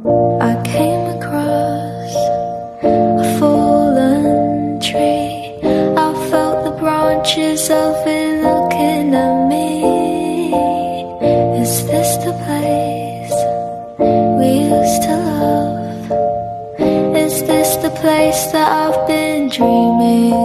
I came across a fallen tree. I felt the branches of it looking at me. Is this the place we used to love? Is this the place that I've been dreaming?